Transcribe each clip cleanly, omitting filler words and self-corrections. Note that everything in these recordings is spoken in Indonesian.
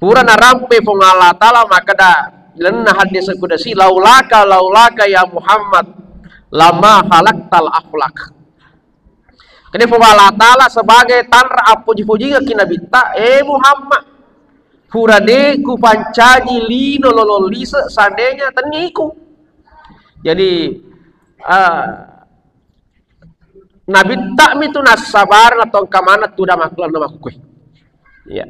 Pura na rampe pong Allah Ta'ala maka da lenna hadis kudasi laulaka ya Muhammad lama halaktal akhlak. Kini pong Allah Ta'ala sebagai tanra puji-puji ke kinabita Muhammad pura de ku pancaji lino lololisa sandenya teniku. Jadi Nabi tak mitu nasabar atau kamana tuda maklan nama kue. Ya.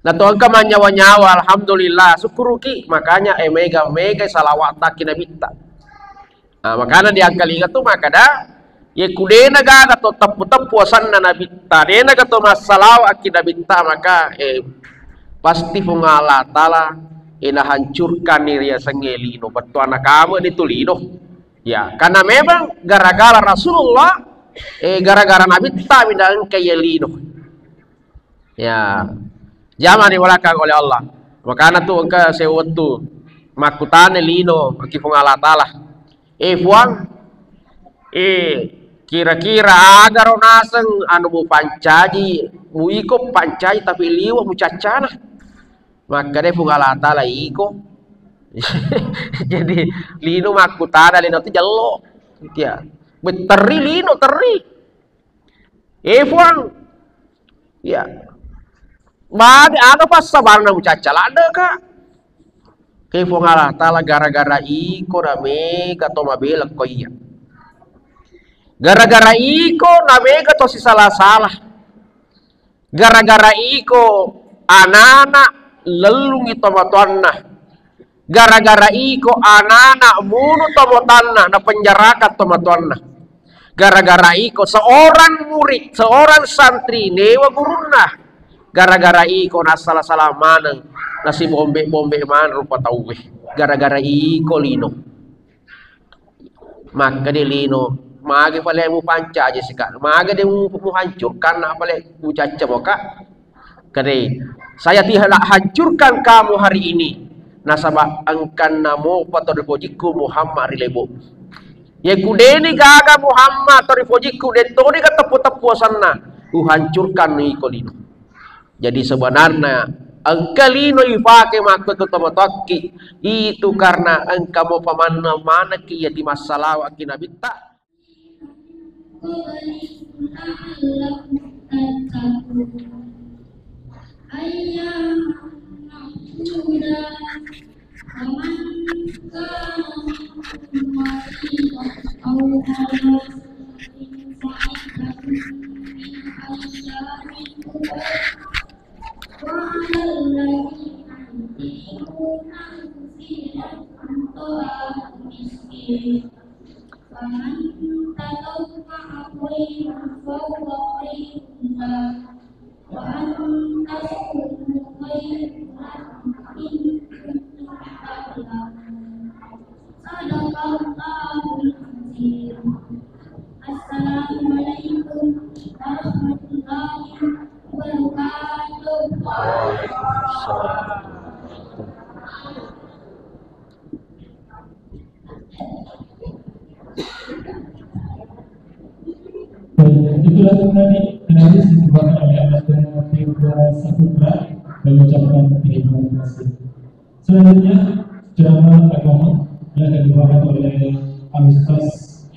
Nah tuan kaman nyawa-nyawa alhamdulillah syukuruki makanya mega salawat taki Nabi tak. Nah, makanya diangkali tu maka dah ye kudena ga atau tepu puasanna Nabi tak. Dena gato masalah aki Nabi tak maka pasti Allah Ta'ala ina hancurkan diri sengelino betul anak kamu itu lino. Ya, karena memang gara-gara Rasulullah gara-gara Nabi tak bidang kayak lino. Ya, zaman diwalakan oleh Allah. Makanya tu engkau sewatu makutane lino bagi Allah Ta'ala. Puang, kira-kira agar onaseng anu mu pancaji, mu iko pancaji tapi liwa mu cacana. Maka dia Allah Ta'ala iko. Jadi lino makutana lino tu jalo. Ya. Beteri lino teri. Puang. Ya. Made ada pas sabarna mucacal ada kak. Kefuang Allah Ta'ala gara-gara iko rame kato mabelak ko iya. Gara-gara iko name kato si salah-salah. Gara-gara iko anak-anak lelung ito matuanna. Gara-gara iko anak-anak munu tomotanna na penjarakat tomatuanna. Gara-gara iko seorang murid, seorang santri newa gurunna. Gara-gara iko na salah-salah maneng nasi bombe man rupa tauwe. Gara-gara iko lino. Maka di lino mage pale mu panca aja sih kak. Mage dia mu hancurkan apa le mu caca boka. Kade saya tidak hancurkan kamu hari ini. Nasabah angkan namo patoripojiku Muhammad rilebo. Ya kudeni gaga Muhammad toripojiku detoni kata tepu sana. Hancurkan nih kolino. Jadi sebenarnya angkalino ifake makna ketomatoki itu karena engkau mau pamana-mana kia di masalah akina bitta. Assalamualaikum warahmatullahi wabarakatuh. Itulah tadi analis dibuat oleh Abdul Tirta Saputra dan mengucapkan terima kasih. Selanjutnya ceramah agama yang akan dibawakan oleh Ustaz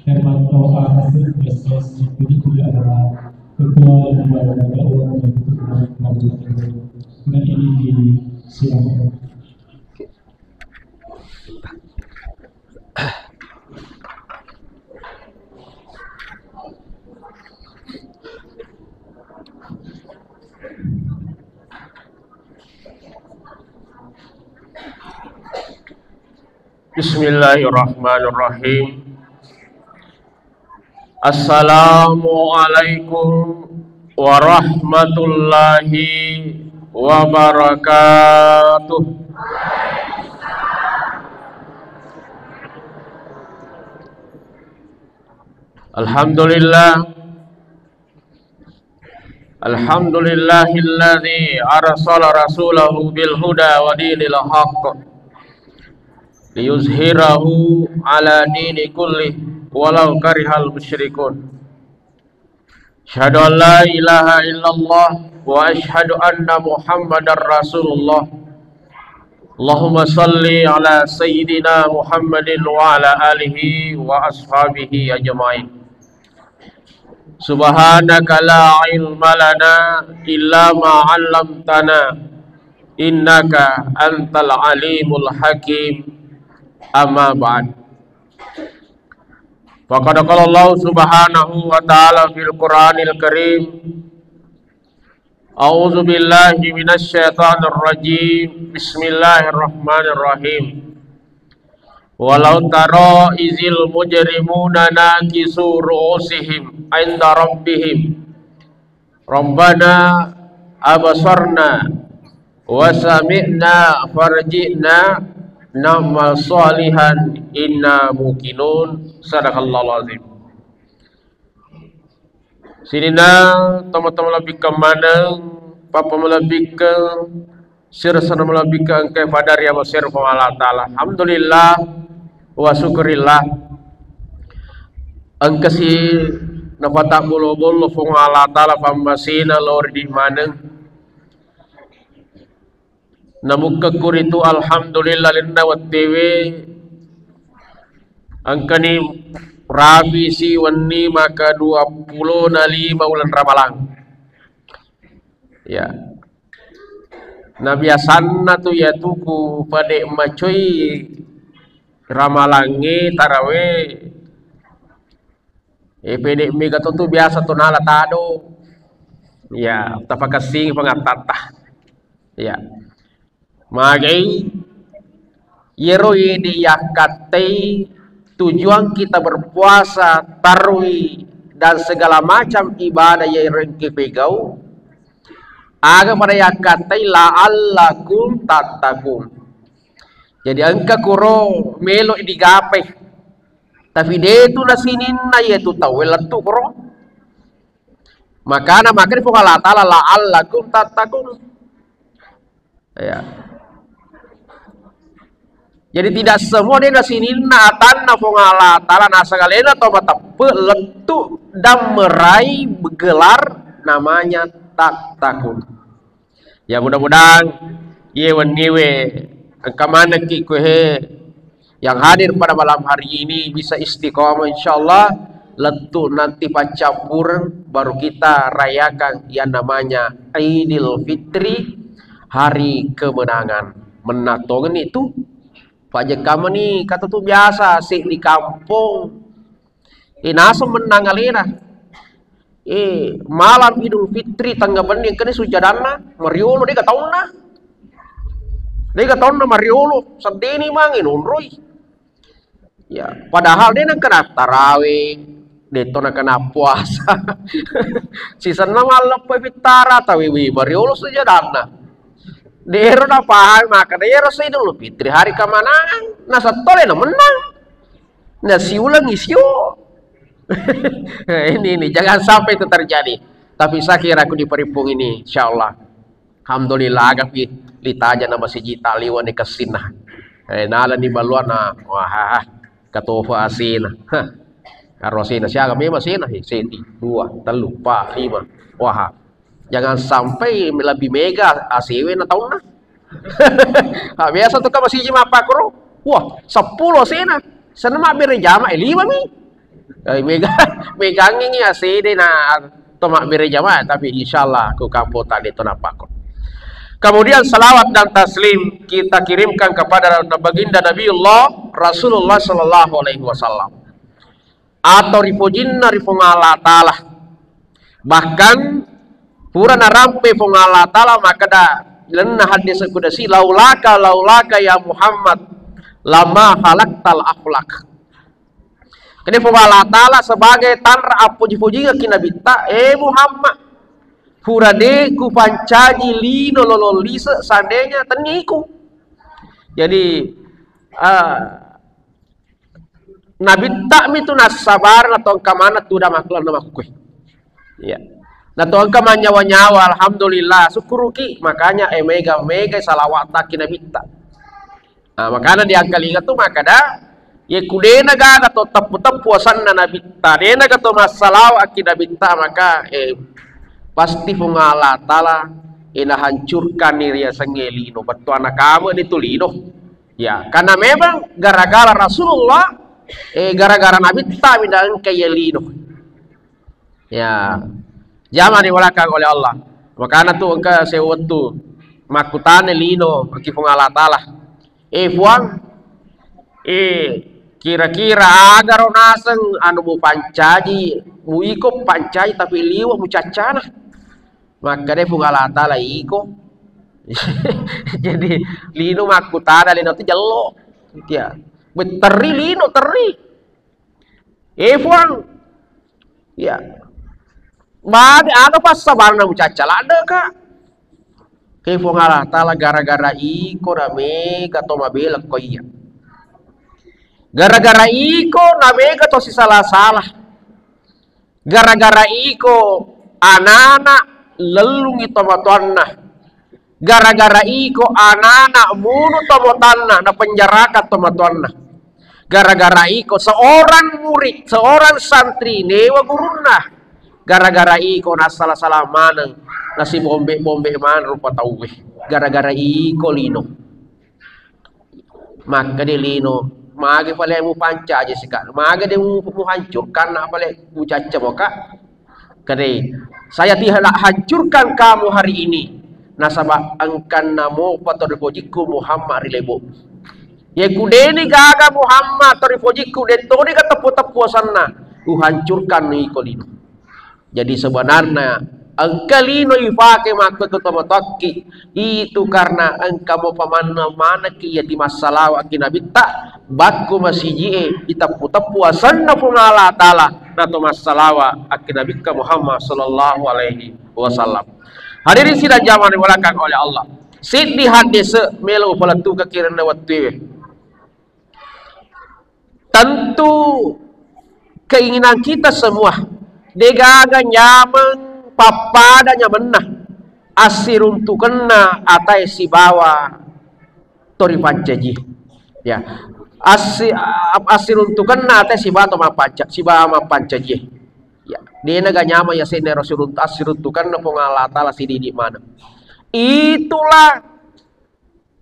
Hermanto Hasil Ustaz ini juga adalah ketua lembaga dakwah dan ketua dengan ini disilakan. Bismillahirrahmanirrahim. Assalamualaikum warahmatullahi wabarakatuh. Alhamdulillahilladzi arsala rasulahu bil huda wa dinil haqq liyuzhirahu ala dini kulli walau karihal musyrikun. Asyhadu an la ilaha illallah wa asyhadu anna Muhammadar Rasulullah Allahumma salli ala sayyidina Muhammadin wa ala alihi wa ashabihi ajma'in. Subhanaka la ilma lana illa ma 'allamtana innaka antal alimul hakim. Amma ba'd. Faqad qala Allah subhanahu wa ta'ala fil Qur'anil Karim, A'udzu billahi minasy syaithanir rajim. Bismillahirrahmanirrahim. Walau tara izil mujrimuna nakisu ru'usihim 'inda rabbihim Rabbana abasarna wa sami'na farji'na na'mal salihan inna muqinun. Sadaqallahu azim. Sinina teman-teman lebih ke mana papa melebih ke sirsan melebih ke engkai fadar ya masir Allah Ta'ala. Alhamdulillah wa syukurillah engke si nafata bulu-bulu fung Allah Ta'ala pamasina lor di mana namu kekur itu alhamdulillah linna wa tewe engke ni Rabi si wani maka 25 bulan Ramalan. Ya. Nah biasana tu ya tuku pada macoy Ramalangi taraweh. Pede mega tu biasa tu nala tado. Ya, tapakasing pangatata. Ya. Magai yero di yakatei tujuan kita berpuasa, tarawih dan segala macam ibadah yang rengke pegau aga pada yakatai la'allakum tattaqun. Jadi angka kuro melo digape tapi dia tu nasinin na yaitu tawel tu kuro makana di Allah Ta'ala la'allakum tattaqun. Ya. Jadi tidak semua dia nasinin na tanah fong Allah Ta'ala nasagalena atau matape letu dan meraih gelar namanya takun. Ya mudah-mudahan ye waniwe kemana kikuhe yang hadir pada malam hari ini bisa istiqomah insyaallah letu nanti pacapur baru kita rayakan yang namanya Idul Fitri, hari kemenangan. Menatongan itu Pak kamu nih kata tuh biasa sih di kampung. Nasa menang alena. Malam Idul Fitri tangga bening kene sujadana Mariolo dia tahu na. Dia tahu na Mariolo sedini mangin unroy. Ya, padahal dia nak kena tarawih, dia tu nak kena puasa. Sisa nama lepas fitara tawi Mariolo sujadana. Dero na paham maka dero sa Idul Fitri hari kemenangan. Nah satole na menang. Nah siulang isyo. ini jangan sampai itu terjadi. Tapi saya kira aku di peripung ini insyaallah. Alhamdulillah agak litaja nama si jita liwan kesina. Nala di baluan na wah katofa asina. Karo asina siaga memang asina senti 2 3 4 5 wah. Jangan sampai lebih mega ACW na tahun na. Biasa tu ka masih jima apa kro. Wah, 10 sena. Sana ma bere jama 5 mi. Mega megangin ACD na tomak bere jama tapi insyaallah ku kampo tadi tu napakon. Kemudian salawat dan taslim kita kirimkan kepada baginda Nabiullah Rasulullah sallallahu alaihi wasallam. Atau rifujinna rifung Allah Ta'ala. Bahkan purana rampe fong Allah Ta'ala maka da lenna hadis kudasi laulaka ya Muhammad lama halaktal akhlak. Kini fong Allah Ta'ala sebagai tanra apuji-puji ke kinabita Muhammad purade ku pancaji lino lololisa sandenya teniku. Jadi Nabi takmi tu nasabar atau kamana tu dah maklan nama kue. Ya. Nah tuan kama nyawa-nyawa alhamdulillah syukuruki makanya mega salawat taki nabita. Nah makanya di angka liga tu maka dah ye kudena ga atau tepu puasan na nabita dena gato masalah aki nabita maka pasti fungala tala ina hancurkan ria sengelino batu anak kamu itu lino. Ya, karena memang gara-gara Rasulullah gara-gara Nabi tak bidang kayak lino. Ya, zaman diwalakan oleh Allah. Makanya tuh engkau sewatu makutane lino bagi Allah Ta'ala. Puang kira-kira agar onaseng anu mu pancaji mu iko pancaji tapi liwa mu cacana maka dia pun Allah Ta'ala iko jadi lino makutana lino itu jelo ya beteri lino teri puang ya bagi ada pas sabar na mu cacala ada kak kefong Allah Ta'ala gara-gara iko rame kato mabela ko iya. Gara-gara iko name kato si salah-salah. Gara-gara iko anak-anak lelung ito matuanna. Gara-gara iko anak-anak munu tomotanna na penjarakan tomatuanna. Gara-gara iko seorang murid, seorang santri newa guruna. Gara-gara iko na salah-salah maneng. Nasi bombe man rupa tauwe gara-gara iko lino maka dia lino mage pale mu panca aja sikak mage dia mu hancurkan nak pale mu caca boka kade saya tidak hancurkan kamu hari ini nasabah angkan namo patoripojiku Muhammad rilebo ya kudeni gaga Muhammad toripojiku detoni kata tepu sana hancurkan iko lino jadi sebenarnya angkalino ifake makna ketomatoki itu karena engkau mau pamana-mana kia di masalah akina bitta bakku masiji itapu-tapu asanna pun Allah Ta'ala nato masalah akina bitta Muhammad sallallahu alaihi wasallam. Hadirin sidang jamaah dimulakan oleh Allah. Sidi hadis melu pelatu kekirana waktu. Tentu keinginan kita semua degaga nyaman papadanya menah asirun tu kena atai si bawa tori pancaji ya asirun tu kena atai si bawa si bawa pancaji ya dia naga nyama ya sene rasulun asirun tu kena pengalat Allah si di mana itulah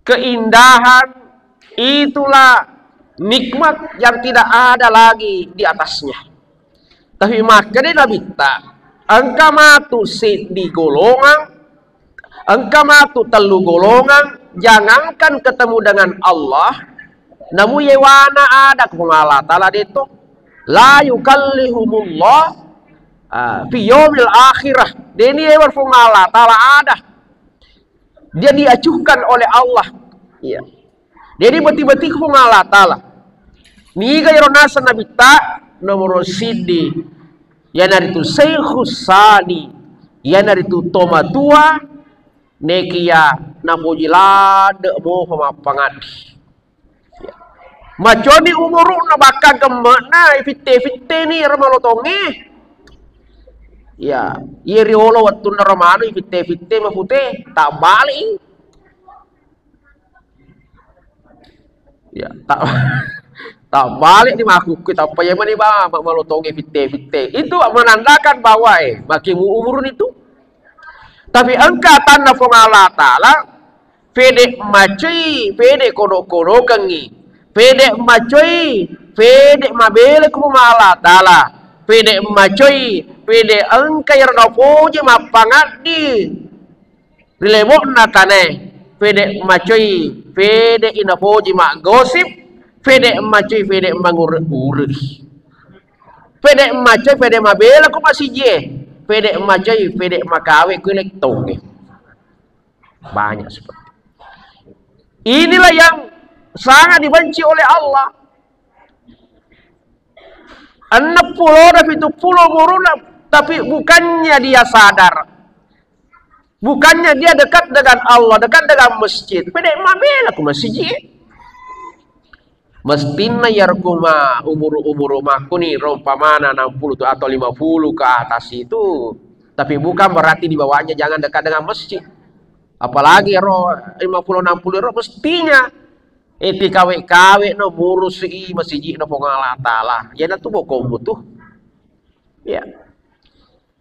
keindahan itulah nikmat yang tidak ada lagi di atasnya tapi maka dia Nabi tak angka matu di golongan, angka matu telu golongan, jangankan ketemu dengan Allah, namun yewana ada kepala Ta'ala itu, la yukallihumullah fi yaumil akhirah. Ini yewan kepala Ta'ala ada, dia diacuhkan oleh Allah, ya. Jadi beti-beti kepala Ta'ala. Ni gaya ronasa Nabi tak nomor sidi. Yan narito Syekhus Sani yan narito tomatua nekia napujilade mo pamapangadi maconi umuru na baka gemena fitte ni ramalotonge ya yeriolo wattu na ramano fitte mafute tak bali ya tak balik di makuk kita apa yang mana bah malotonge fitte itu menandakan bahwa bagi umurun itu tapi engkau tanda Allah Ta'ala pede macui pede kono kangi pede macui pede mabele ku Allah Ta'ala pede macui pede engkau yang napoje mapangadi rilebok natane pede macui pede inapoje mak gosip pede macui pede mangurus pede macui pede mabela ku masih je pede macui pede makawe ku lektonge banyak seperti inilah yang sangat dibenci oleh Allah 60 tapi 70 muruna tapi bukannya dia sadar bukannya dia dekat dengan Allah dekat dengan masjid pede mabela ku masih je mestinya yarkuma umur rumahku nih rompamana 60 atau 50 ke atas itu tapi bukan berarti di bawahnya jangan dekat dengan masjid apalagi 50-60 mestinya kawe no murus masjid no pengalat Ta'ala ya itu bokom butuh ya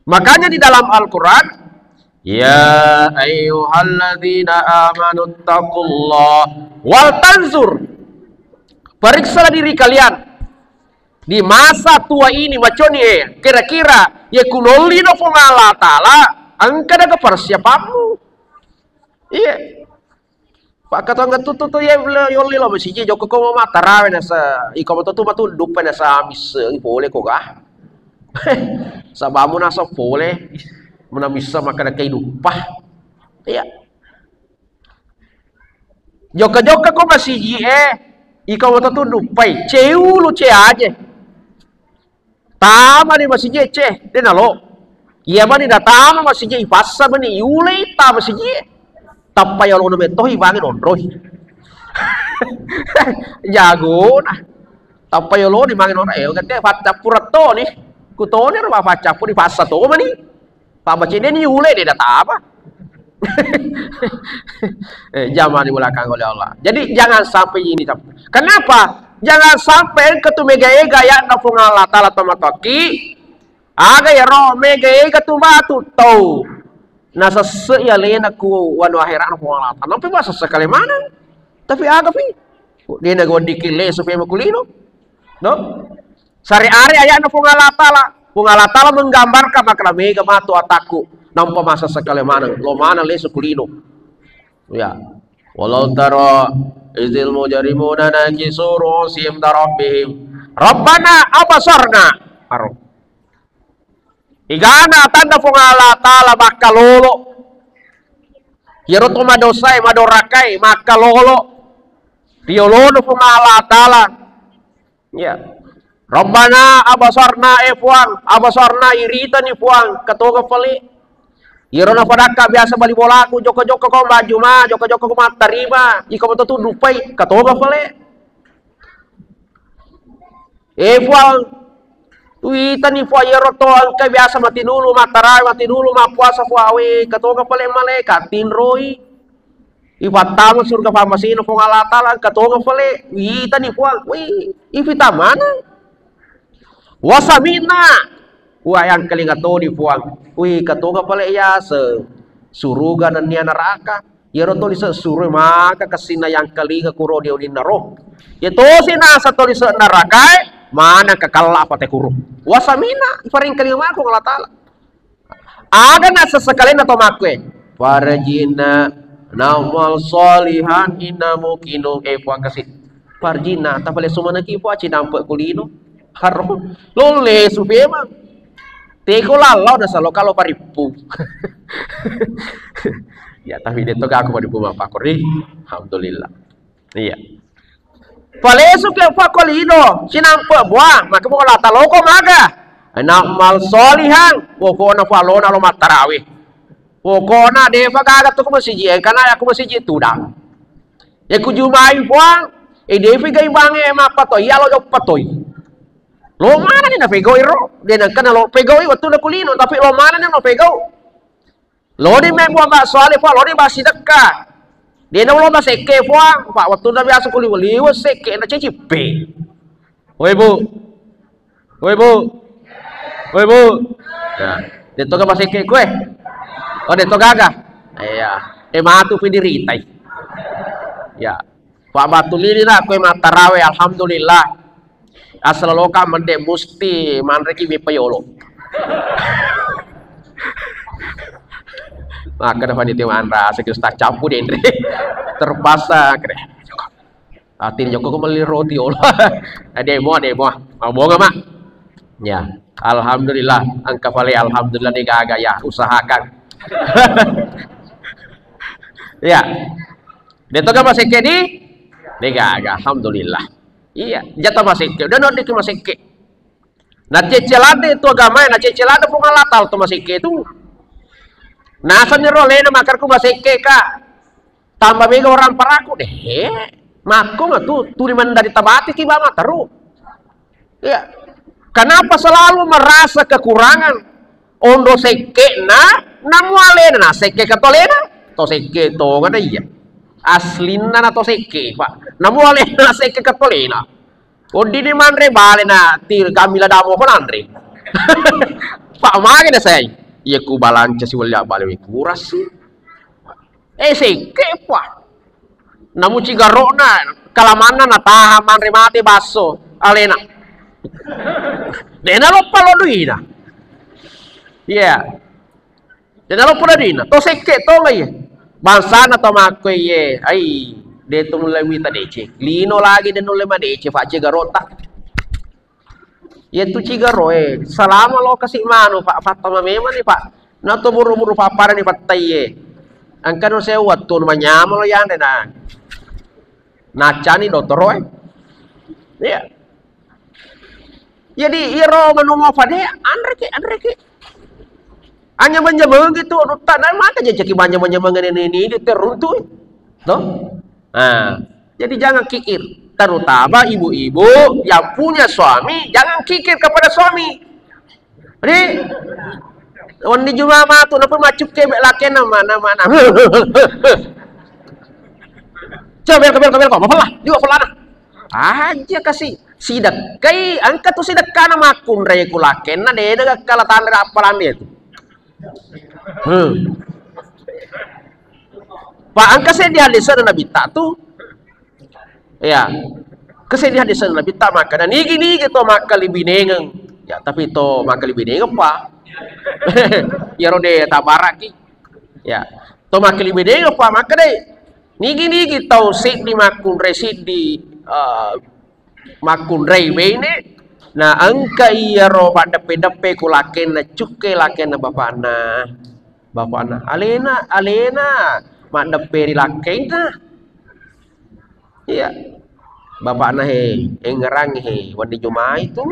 makanya di dalam Al-Quran Ya ayyuhalladzina amanu taqullah wal tanzur. Periksalah diri kalian di masa tua ini macam ni kira-kira ya kunoli no Allah taala angka ada persiapanmu. Iya. Pak kata enggak tu ya yoli lo masih joko ko mata rawe nasa ikaw tu matu dupa nasa amis boleh ko kah? Sabamu nasa boleh menamisa maka ada kehidupan. Iya. Joka ko masih ikaw matu dupai ceu lu ce aja. Tama ni masih ce dia nalo. Iya bani datama masih ipasa bani yule ta masih tapay lo no beto ibangin onroy. Jago nah. Tapay lo di mangin onroy kate fatta purato ni. Kutone ro fatta puri passa to mani. Pa bace dia ni yule dia datama. Zaman di belakang oleh Allah. Jadi jangan sampai ini. Kenapa? Jangan sampai ketumega gaya na fung Allah taala tomataki. Aga ya ro mega ketumatu tau. Nasa ya lena ku wanu akhiran fung Allah taala. Nampi bahasa sekali mana? Tapi aga pi. Dia na gondikile supaya makulino. No? Sari-ari aya na fung Allah taala. Fung Allah taala menggambarkan makna mega matu ataku. Nampak masa sekali mana lo mana le sukulino ya walau tara izil mujrimuna nakisuru sim darabbihim rabbana abasarna aro igana tanda fungala taala makalolo yero to madosai madorakai makalolo diolono fungala taala ya rabbana abasarna efuang abasarna irita ni fuang katoga fali Irona padaka biasa bali bola aku joko-joko ko baju mah joko-joko ko mah terima iko betul dupai katoga pale fual tuita ni fual yeroto angka biasa mati dulu mati dulu mah puasa fuawe katoga pale malaikat tinroi ifatama surga pamasino fong Allah taala katoga pale ita ni fual wi ifitamana wasamina wah yang kelingato di fuang wih katoga pala ya suruga dan nia neraka ya roto lisa suruh maka kesina yang kelinga kuro dia di naro ya to sina satu lisa neraka mana kekala apa teh kuro wasamina faring kelinga mako Allah taala ada nasa sekali nato makwe farjina namal solihan inna mukinu fuang kasih farjina tapale sumana ki fuang cinampe kulino harum lole supema Teko lalau dah selalu kalau paripu. Ya tapi dia toga aku paripu apa kori. Alhamdulillah. Iya. Palesu ke fakolino sinampe buah maka mo la taloko maga. Anak mal solihan pokona falona lo matarawi. Pokona de fagaga to ko masiji kana aku masiji tudang. Ya kujumai fuang de figai bange mapatoy ya lo jok patoy. Lo mana ni na pegawai ro? Dia nak kena lo pegawai waktu na kulino, tapi lo mana ni lo pegawai? Lo di membuat mbak soalnya pak, lo di masih dekat. Dia nak lo masih seke pak, waktu na biasa kulino liwat seke na cici p. Oi bu, oi bu, oi bu. Ya, dia toga masih seke kue. Oh dia toga aga? Iya, matu pindiritai. Ya, pak batu lili nak kue matarawe, alhamdulillah. Asal loka mende musti manreki bepayolo. Maka dapat itu manra sekis tak campur dendre terpaksa kere. Atin Joko kembali roti olah. Demo mau nggak mak? Ya, alhamdulillah angka vale alhamdulillah digaga ya usahakan. Ya, dia toga masih kedi digaga alhamdulillah. Iya, jatah masike. Udah nanti ke masike. Nah cecelade itu agama, nah cecelade pun ngalatal tuh masike itu. Nah asal rolena makarku masike kak. Tambah bega orang paraku deh. Maku nggak tuh di mana dari tabati kibama teru. Iya. Kenapa selalu merasa kekurangan? Ondo seke namualena, nah seke katolena, to seke to nggak ada iya. Aslina atau seke pak namu oleh na seke katolena odi di manre bale na til kamila damo ko andre pak mage na say Iya ku balanca si wala balik kuras sih. Sike pa. Namu cigarona kalamana na tahaman remate baso alena. Dena lo palo duina. Iya. Dena lo palo duina. To sike to lay. Bangsa na to makoy ye. Ay, deto mulai wita dece. Lino lagi den mulai madece fa cigarota. Ya tu cigaro selama lo kasih manu pak fatama memang nih pak. Na to buru-buru papara nih patai ye. Angka no sewa tu manyama lo yan na. Nacani dotoro ya. Jadi iro menunggu pada Andre ke hanya banyak gitu rutan maka jadi banyak ini teruntuh toh. Nah jadi jangan kikir, terutama ibu-ibu yang punya suami jangan kikir kepada suami. Jadi on di Jumat tuh napa macuk kebek laki mana coba kebel kok malah juga pelana aja kasih sidak kai angkat tuh sidak kana makun raya kulaken na de daga kala tanra apalan dia tuh Pak angka saya di hadis Nabi tak tuh ya keseh di hadis Nabi tak maka dan ini gitu maka lebih nengeng ya tapi to maka lebih nengeng pak ya rode tabaraki ya to maka lebih nengeng pak maka deh nigi tau sik di makun resid di makun rei ini nah angka iya ro pada pedape kulaken na cuke laken na bapana alena mak depe laken na iya bapana ngerang wandi Jumat itu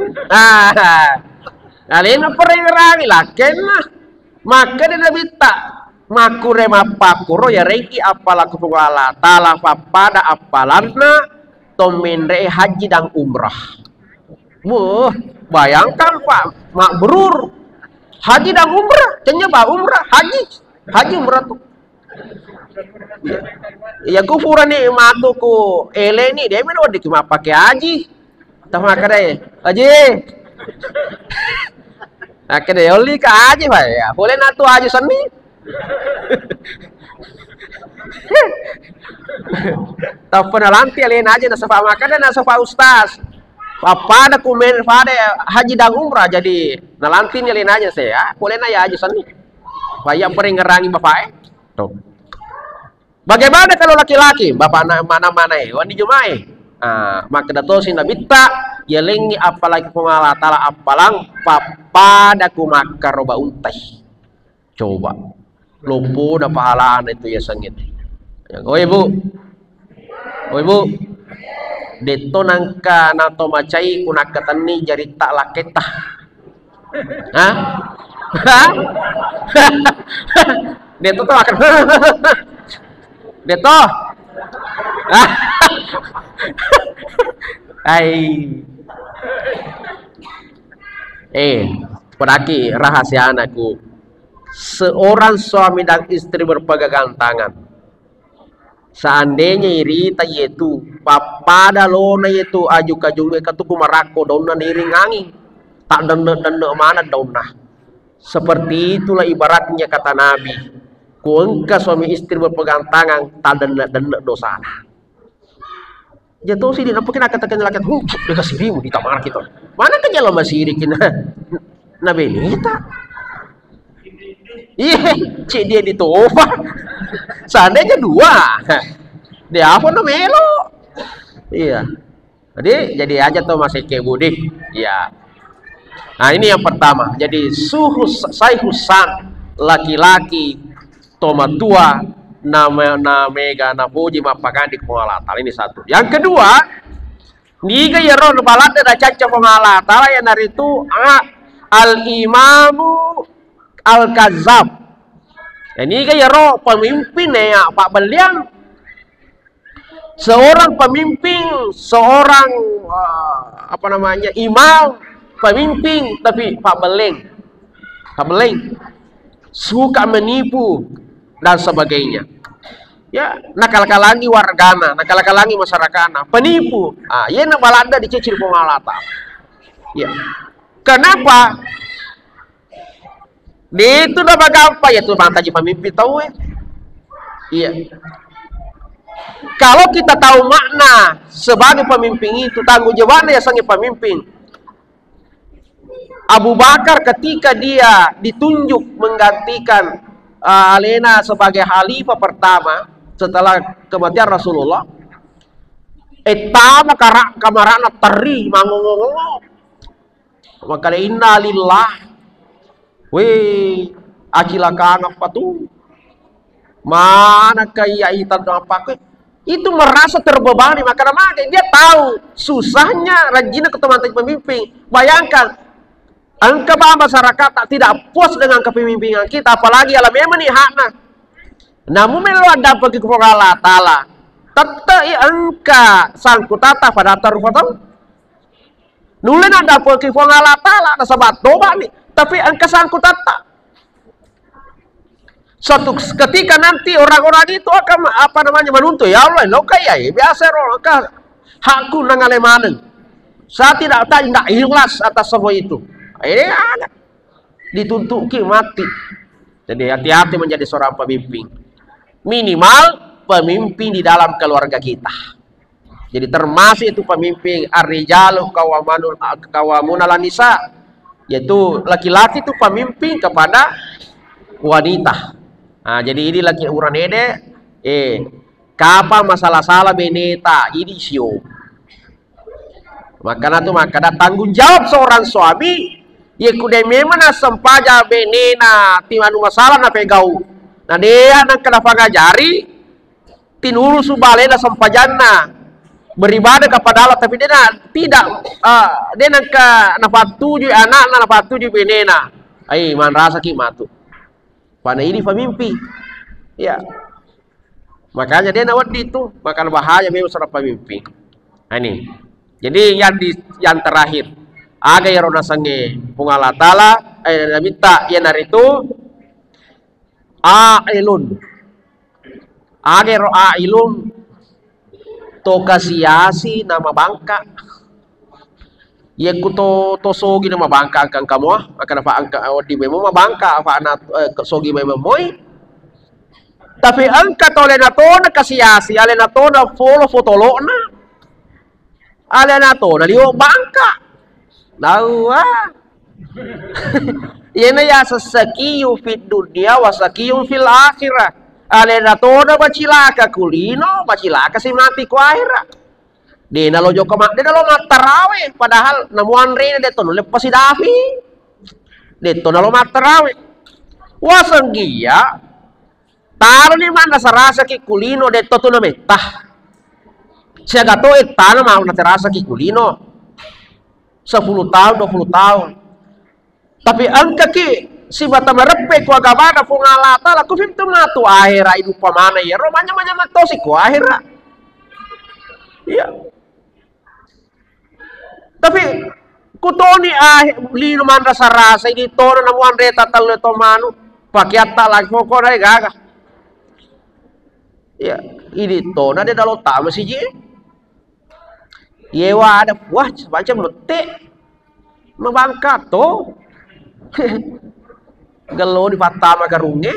alena perengerang laken na maka dia nabi tak makure mapakuro ya reiki apalaku pengala tala pada apalarna tomendre haji dan umrah. Bayangkan Pak mak berur haji dan umrah ternyata umrah haji umrah tuh ya kufuran nih matuku ele nih dia mana wadik cuma pakai haji tak makan deh haji akhirnya oli ke haji Pak ya boleh natu haji seni tak pernah lanti alien aja na sofa makan dan sofa ustaz apa ada komen pada haji dan umrah jadi nalanti alien aja saya boleh na ya haji seni bayang pering ngerangi bapak tuh bagaimana kalau laki-laki bapak mana wani Jumat maka dato si Nabi tak yelengi apalagi pengala tala apalang papada ku makar roba untai coba lumpuh dan pahalaan itu ya sengit. Oh ibu, deto nangka nato macai kunaka tani jari tak laketah. Hah? Deto tuh akan deto. Pedaki rahasia anakku. Seorang suami dan istri berpegangan tangan. Seandainya irita yaitu papada lona yaitu aju kajung katuku marako daunna niring angin tak dende mana daunna. Seperti itulah ibaratnya kata Nabi. Kuengka suami istri berpegang tangan tak dende dosa. Jatuh sih dinampak kena katakan laki dekat sirimu di tamar kita. Mana kan jalan masih irikin Nabi ini kita. Iya, cik dia ditofa. Seandainya dua, dia apa no melo? Iya. Jadi aja tuh masih kayak budi. Iya. Nah ini yang pertama. Jadi sayhusan laki-laki toma tua namega napuji mapakan di pengalatan ini satu. Yang kedua, niga ya ron balada da caca pengalatan yang dari itu al-imamu al-kazab. Ini kayak roh pemimpin ya Pak Belian. Seorang pemimpin, seorang imam, pemimpin tapi Pak Beleng suka menipu dan sebagainya. Ya, nakal-kalangi wargana, nakal-kalangi masyarakat, penipu. Ya na balada dicicil pengalata. Ya. Kenapa? Di itu dah bagapa ya tuh mata pemimpin tahu ya. Iya. Kalau kita tahu makna sebagai pemimpin itu tanggung jawabnya ya sangi pemimpin. Abu Bakar ketika dia ditunjuk menggantikan Alena sebagai khalifah pertama setelah kematian Rasulullah, etama kamarana teri mangongongo. Maka inna lillah. Weh, acilakan apa tuh? Mana kayak itu apa? Itu merasa terbebani, maka dia tahu susahnya rajinnya ke teman-teman pemimpin. Bayangkan, angka masyarakat tidak puas dengan kepemimpinan kita, apalagi alam memang nih hakna. Namun melo ada pergi ke Allah Taala. Tetap angka sangkut tata pada taruh. Nulen ada pergi ke Allah Taala, ada sahabat doa nih. Tapi angka sangkut tata. Suatu ketika nanti orang-orang itu akan menuntut, ya Allah, lo kayak biasa orang hakku nang alemanen. Saya tidak ikhlas atas semua itu. Ini ada dituntut mati. Jadi hati-hati menjadi seorang pemimpin. Minimal pemimpin di dalam keluarga kita. Jadi termasuk itu pemimpin ar-rijalu qawwamuna 'alan nisa. Yaitu laki-laki itu pemimpin kepada wanita. Nah, jadi ini laki uran ede kapa masalah salah beneta ini sio. Makanya tanggung jawab seorang suami ye kude memang sempaja benena timanu masalah na pegau. Nah dia nak kena pangajari tinuru subalena sempajanna beribadah kepada Allah, tapi dia tidak dia nak napatuju anak napatuju benena. Ai man rasa ki matu. Pada ini pemimpin. Ya. Makanya dia nawat itu, makan bahaya memang seorang pemimpin. Nah, ini. Jadi yang terakhir, aga ya rona sange pungala taala minta yang hari itu ailun. Aga ro ailun to kasiasi nama bangka. Ye kuto to sogi nama bangka angkang kamu akan apa angka di memo bangka apa anak sogi memo moy. Tapi angka to le nato na kasiasi ale nato na foto lo na. Ale nato na liyo bangka. Nawa. Yena ya sasakiyu fid dunya wa sakiyu fil akhirah. Ale nato na bacilaka kulino, bacilaka si mati ku akhirat. Di nalojo kama, di nalo matarawe, padahal namuan rin dito lepas si Davi. Dito nalo matarawe. Wasanggiya, taro ni man nasarasa ki kulino dito to na metah. Siya gato tanam mau nasarasa ki kulino. 10 tahun, 20 tahun. Tapi angka ki si bata merepe ku agama na pungalata la ku fimtum na tu ahira idu pamana ya romanya na to si ku ahira. Iya. Tapi kutoni lino man rasa ini tono na muan reta talo to manu pakiata lagi pokok na gaga. Ya, ini to na de dalo tama si ji. Yewa ada wah macam letek mabangka to. Gelo di patama garunge.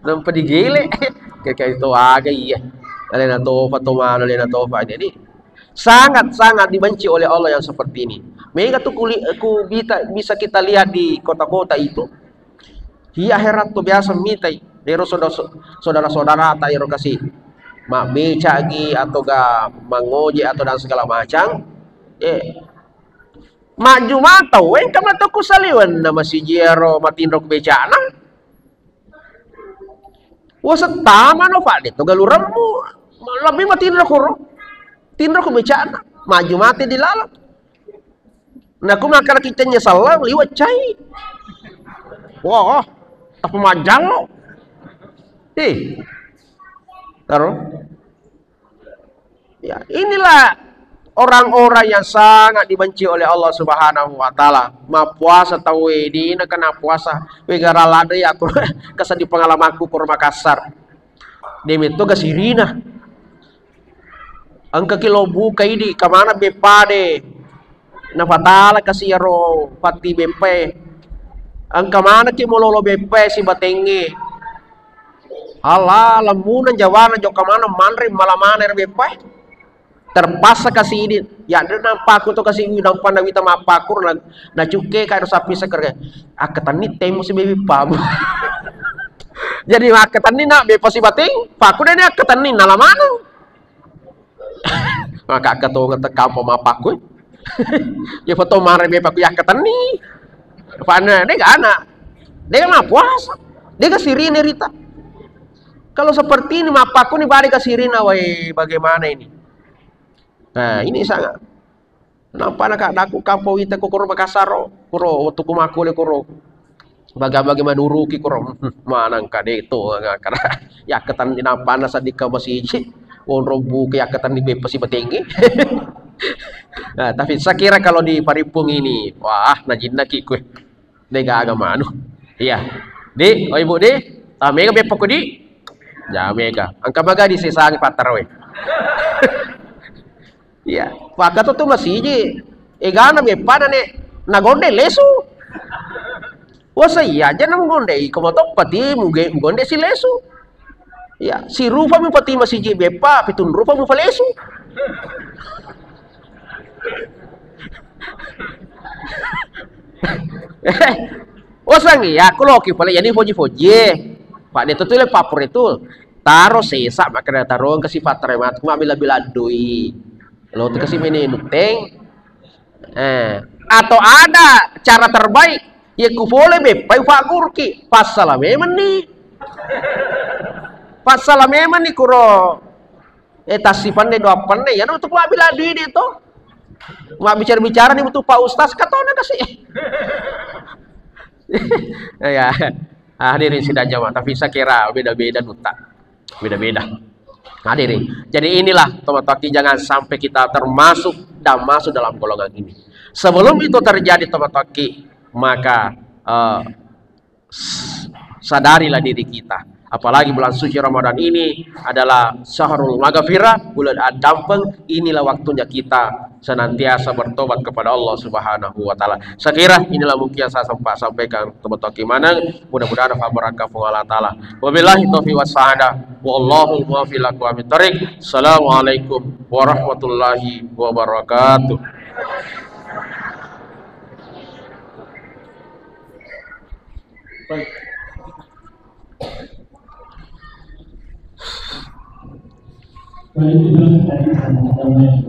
Nampak digile. Kayak itu aga iya. Alena tofa tomano alena tofa jadi sangat-sangat dibenci oleh Allah yang seperti ini. Mega tuh bisa kita lihat di kota-kota itu. Di akhirat tuh biasa mitai dari saudara-saudara tayo kasih mak becagi atau ga mangoje atau dan segala macam. Maju matau kama to kusaliwan nama si Jero matindrok becana. Wasatama no fa dito galuremu lebih matindrok kuro. Tindrok becana maju mati di lalat. Nah aku makan kita nyesal liwat cai. Wah, apa majang lo? Taruh. Ya, inilah orang-orang yang sangat dibenci oleh Allah Subhanahu wa taala. Ma puasa tahu di na kana puasa we gara lade aku kesan di pengalamanku ke Makassar. Demi to gasirina. Angka kilo buka ini kemana bepade na fatala kasiro pati bempe Angka mana ki mololo bepe si batenge. Alah, lamunan jawana joka mana manri malamana bepe. Terpaksa kasih ini. Ya, nampak aku tuh kasih ini nampak na wita mapakur na cuke kayak sapi seker. Aketan ni temu si bebi pabu. Jadi aketan ni nak bepe si bateng, paku deh aketan ni nalamana. Maka ketua ngetekam pemapaku. Ya foto mare bepe aku aketan ni. Pana dia gak anak, dia nggak puasa, dia ke sirine Rita. Kalau seperti ini mapaku nih balik ke sirina, woi bagaimana ini? Nah ini sangat. Kenapa nak aku kampung kita kuro Makassaro, kuro waktu kumaku le kuro, bagaimana uruki kuro, mana kade itu karena ya ketan di nampak nasa di masih wonrobu ke ya ketan di bepesi batinggi. Nah, tapi saya kira kalau di Paripung ini, wah, najinna kikwe. Nega agama anu. Iya. Di, oh ibu di, mega bepok di. Ja mega. Angka maga di sesang patar we. Iya. Paka tuh masih ji. Egana bepada ne nagonde lesu. Wasa iya aja nang gonde komotok pati mugonde si lesu. Iya, si rupa mi pati masih ji bepa pitun rupa mu lesu. Osang ya aku loki pala yani foji pak dia tuh papur itu taruh sisa makanya taruh ke sifat remat ngambil biladui lo tuh kasih meni nuteng atau ada cara terbaik ya ku boleh bepai fakur ki pasal memang nih kuro tasipan deh doa pandai ya untuk ngambil biladui itu nggak bicara nih butuh Pak Ustaz katanya kasih. Ya, hadirin sidang jamaah, tapi saya kira beda-beda nuta, beda-beda. Hadirin, jadi inilah teman-teman jangan sampai kita termasuk dan masuk dalam golongan ini. Sebelum itu terjadi teman-teman, maka sadarilah diri kita. Apalagi bulan suci Ramadan ini adalah syahrul maghfirah, bulan adampeng. Inilah waktunya kita senantiasa bertobat kepada Allah Subhanahu wa taala. Saya kira inilah mungkin yang saya sampaikan teman-teman gimana. Mudah-mudahan barokah Allah taala. Wabillahi taufiq wassadah. Wallahu muwaffiq ila aqwamit thoriq. Assalamualaikum warahmatullahi wabarakatuh. Baik, itu tadi sama-sama yang